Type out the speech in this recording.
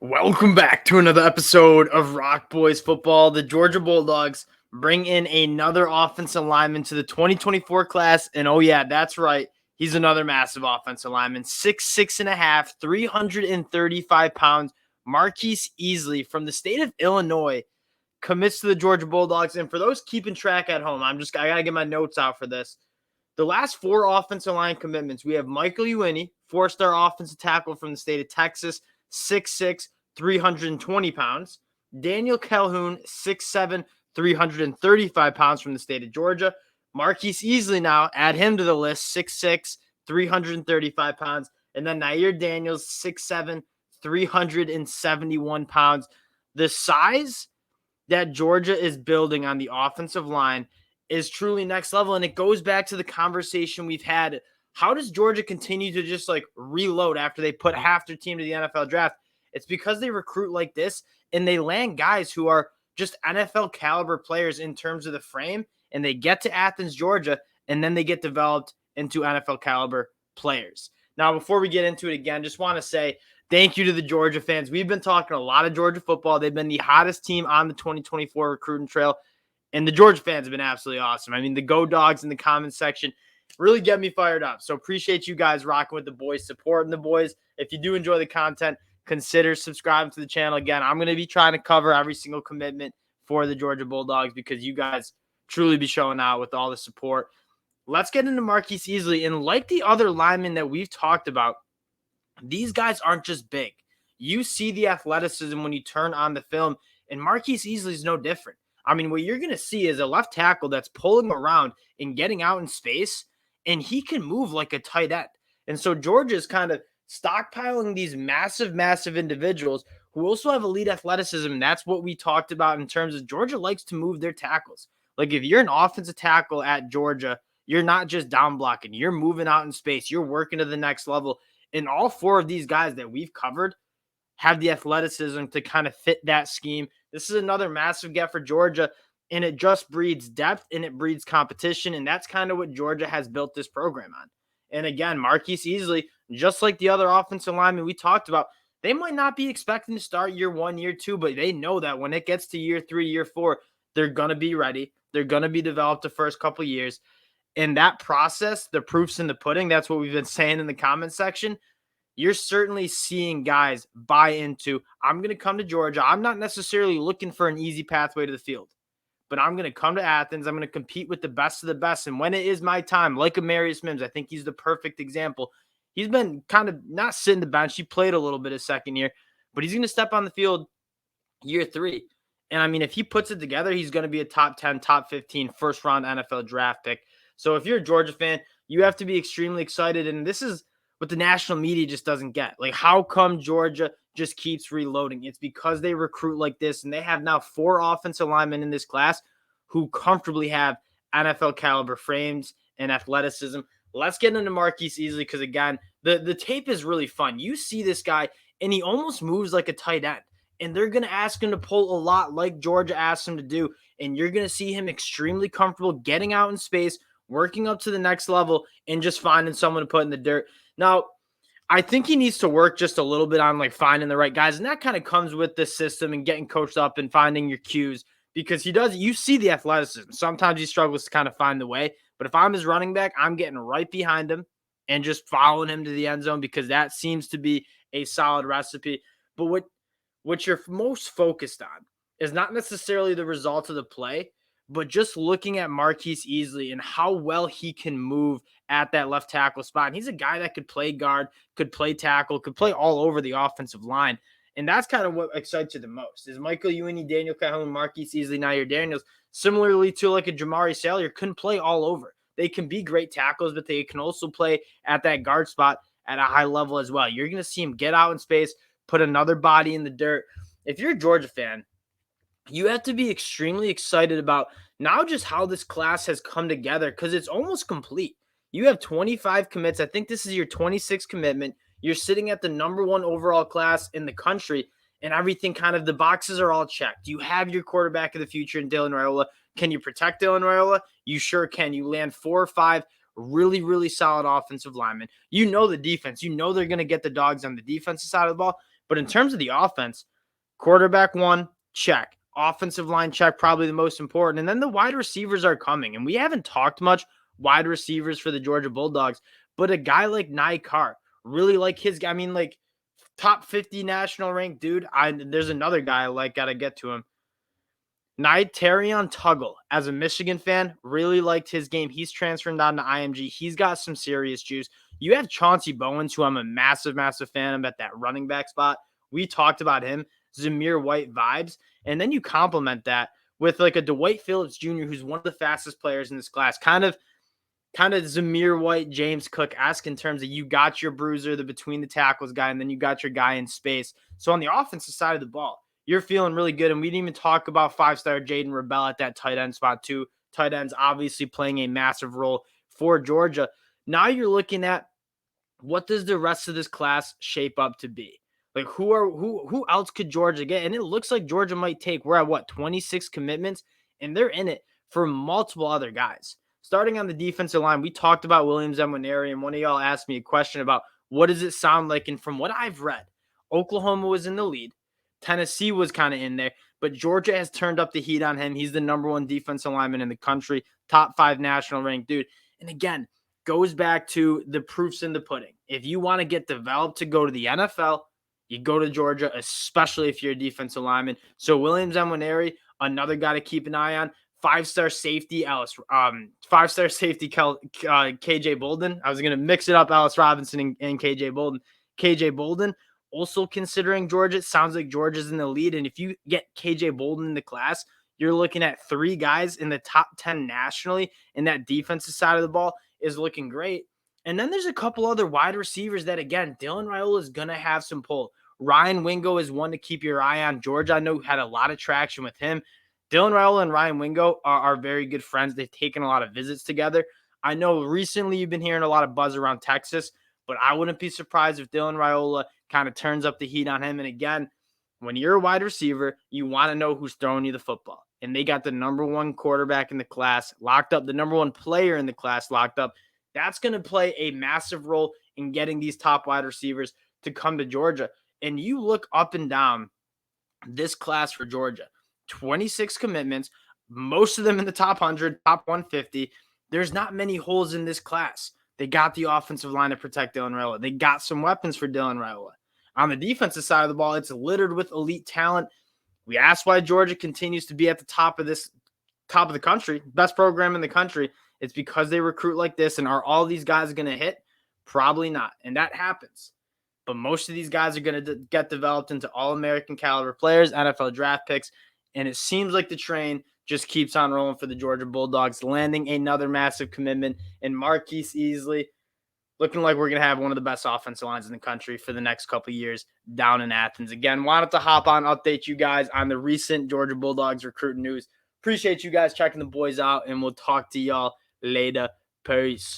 Welcome back to another episode of Rock Boys Football. The Georgia Bulldogs bring in another offensive lineman to the 2024 class. And oh, yeah, that's right. He's another massive offensive lineman. 6'6.5", 335 pounds. Marquis Easley from the state of Illinois commits to the Georgia Bulldogs. And for those keeping track at home, I got to get my notes out for this. The last four offensive line commitments, we have Michael Uini, four-star offensive tackle from the state of Texas, 6'6", 320 pounds. Daniel Calhoun, 6'7", 335 pounds from the state of Georgia. Marques Easley now, add him to the list, 6'6", 335 pounds. And then Nair Daniels, 6'7", 371 pounds. The size that Georgia is building on the offensive line is truly next level. And it goes back to the conversation we've had. How does Georgia continue to just reload after they put half their team to the NFL draft? It's because they recruit like this and they land guys who are just NFL caliber players in terms of the frame, and they get to Athens, Georgia, and then they get developed into NFL caliber players. Now, before we get into it again, just want to say thank you to the Georgia fans. We've been talking a lot of Georgia football. They've been the hottest team on the 2024 recruiting trail, and the Georgia fans have been absolutely awesome. I mean, the Go Dogs in the comments section really get me fired up. So appreciate you guys rocking with the boys, supporting the boys. If you do enjoy the content, consider subscribing to the channel. Again, I'm going to be trying to cover every single commitment for the Georgia Bulldogs because you guys truly be showing out with all the support. Let's get into Marquis Easley. And like the other linemen that we've talked about, these guys aren't just big. You see the athleticism when you turn on the film, and Marquis Easley is no different. I mean, what you're going to see is a left tackle that's pulling around and getting out in space, and he can move like a tight end. And so Georgia is kind of stockpiling these massive individuals who also have elite athleticism. And that's what we talked about in terms of Georgia likes to move their tackles. Like if you're an offensive tackle at Georgia, you're not just down blocking, you're moving out in space, you're working to the next level. And all four of these guys that we've covered have the athleticism to kind of fit that scheme. This is another massive get for Georgia, and it just breeds depth and it breeds competition. And that's kind of what Georgia has built this program on. And again, Marquis Easley, just like the other offensive linemen we talked about, they might not be expecting to start year 1, year 2, but they know that when it gets to year 3, year 4, they're going to be ready. They're going to be developed the first couple years. And that process, the proof's in the pudding. That's what we've been saying in the comment section. You're certainly seeing guys buy into, I'm going to come to Georgia. I'm not necessarily looking for an easy pathway to the field, but I'm going to come to Athens. I'm going to compete with the best of the best. And when it is my time, like Amarius Mims, I think he's the perfect example. He's been kind of not sitting the bench. He played a little bit his second year, but he's going to step on the field year 3. And I mean, if he puts it together, he's going to be a top 10, top 15, first round NFL draft pick. So if you're a Georgia fan, you have to be extremely excited. And this is what the national media just doesn't get. Like, how come Georgia just keeps reloading? It's because they recruit like this, and they have now 4 offensive linemen in this class who comfortably have NFL caliber frames and athleticism. Let's get into Marquis Easley because, again, the tape is really fun. You see this guy, and he almost moves like a tight end. And they're going to ask him to pull a lot like Georgia asked him to do. And you're going to see him extremely comfortable getting out in space, working up to the next level, and just finding someone to put in the dirt. Now, I think he needs to work just a little bit on finding the right guys. And that kind of comes with the system and getting coached up and finding your cues. Because you see the athleticism. Sometimes he struggles to kind of find the way. But if I'm his running back, I'm getting right behind him and just following him to the end zone because that seems to be a solid recipe. But what you're most focused on is not necessarily the results of the play, but just looking at Marquis Easley and how well he can move at that left tackle spot. And he's a guy that could play guard, could play tackle, could play all over the offensive line. And that's kind of what excites you the most is Michael Uini, Daniel Calhoun, Marquis Easley, Nair Daniels, similarly to like a Jamari Salyer, couldn't play all over. They can be great tackles, but they can also play at that guard spot at a high level as well. You're going to see him get out in space, put another body in the dirt. If you're a Georgia fan, you have to be extremely excited about now just how this class has come together because it's almost complete. You have 25 commits. I think this is your 26th commitment. You're sitting at the number 1 overall class in the country, and everything kind of the boxes are all checked. You have your quarterback of the future in Dylan Raiola. Can you protect Dylan Raiola? You sure can. You land 4 or 5 really solid offensive linemen. You know the defense. You know they're going to get the dogs on the defensive side of the ball, But in terms of the offense, quarterback one, check. Offensive line check, probably the most important. And then the wide receivers are coming. And we haven't talked much wide receivers for the Georgia Bulldogs, but a guy like Nye Carr, really like his guy. I mean, like top 50 national ranked dude. There's another guy I like, gotta get to him. Terrion Tuggle, as a Michigan fan, really liked his game. He's transferring down to IMG. He's got some serious juice. You have Chauncey Bowens, who I'm a massive, massive fan of at that running back spot. We talked about him, Zamir White vibes. And then you complement that with like a Dwight Phillips Jr., who's one of the fastest players in this class. Kind of Zamir White, James Cook-esque in terms of you got your bruiser, the between the tackles guy, and then you got your guy in space. So on the offensive side of the ball, you're feeling really good. And we didn't even talk about five-star Jaden Rebel at that tight end spot too. Tight ends obviously playing a massive role for Georgia. Now you're looking at what does the rest of this class shape up to be? Like who else could Georgia get? And it looks like Georgia might take, we're at 26 commitments, and they're in it for multiple other guys. Starting on the defensive line, we talked about Williams Emoneri, and one of y'all asked me a question about what does it sound like? And from what I've read, Oklahoma was in the lead. Tennessee was kind of in there, but Georgia has turned up the heat on him. He's the number one defensive lineman in the country, top 5 national ranked dude. And again, goes back to the proofs in the pudding. If you want to get developed to go to the NFL, you go to Georgia, especially if you're a defensive lineman. So Williams Emoneri, another guy to keep an eye on. 5-star safety, KJ Bolden. I was going to mix it up, Alice Robinson and KJ Bolden. KJ Bolden, also considering Georgia. It sounds like Georgia's in the lead. And if you get KJ Bolden in the class, you're looking at 3 guys in the top 10 nationally. And that defensive side of the ball is looking great. And then there's a couple other wide receivers that, again, Dylan Raiola is going to have some pull. Ryan Wingo is one to keep your eye on. Georgia, I know, had a lot of traction with him. Dylan Raiola and Ryan Wingo are very good friends. They've taken a lot of visits together. I know recently you've been hearing a lot of buzz around Texas, but I wouldn't be surprised if Dylan Raiola kind of turns up the heat on him. And again, when you're a wide receiver, you want to know who's throwing you the football. And they got the number 1 quarterback in the class locked up, the number 1 player in the class locked up. That's going to play a massive role in getting these top wide receivers to come to Georgia. And you look up and down this class for Georgia, 26 commitments, most of them in the top 100, top 150. There's not many holes in this class. They got the offensive line to protect Dylan Raiola. They got some weapons for Dylan Raiola. On the defensive side of the ball, it's littered with elite talent. We asked why Georgia continues to be at the top of the country, best program in the country. It's because they recruit like this. And are all these guys going to hit? Probably not. And that happens. But most of these guys are going to get developed into All-American caliber players, NFL draft picks. And it seems like the train just keeps on rolling for the Georgia Bulldogs, landing another massive commitment in Marques Easley. Looking like we're going to have one of the best offensive lines in the country for the next couple of years down in Athens. Again, wanted to hop on, update you guys on the recent Georgia Bulldogs recruiting news. Appreciate you guys checking the boys out, and we'll talk to y'all later. Peace.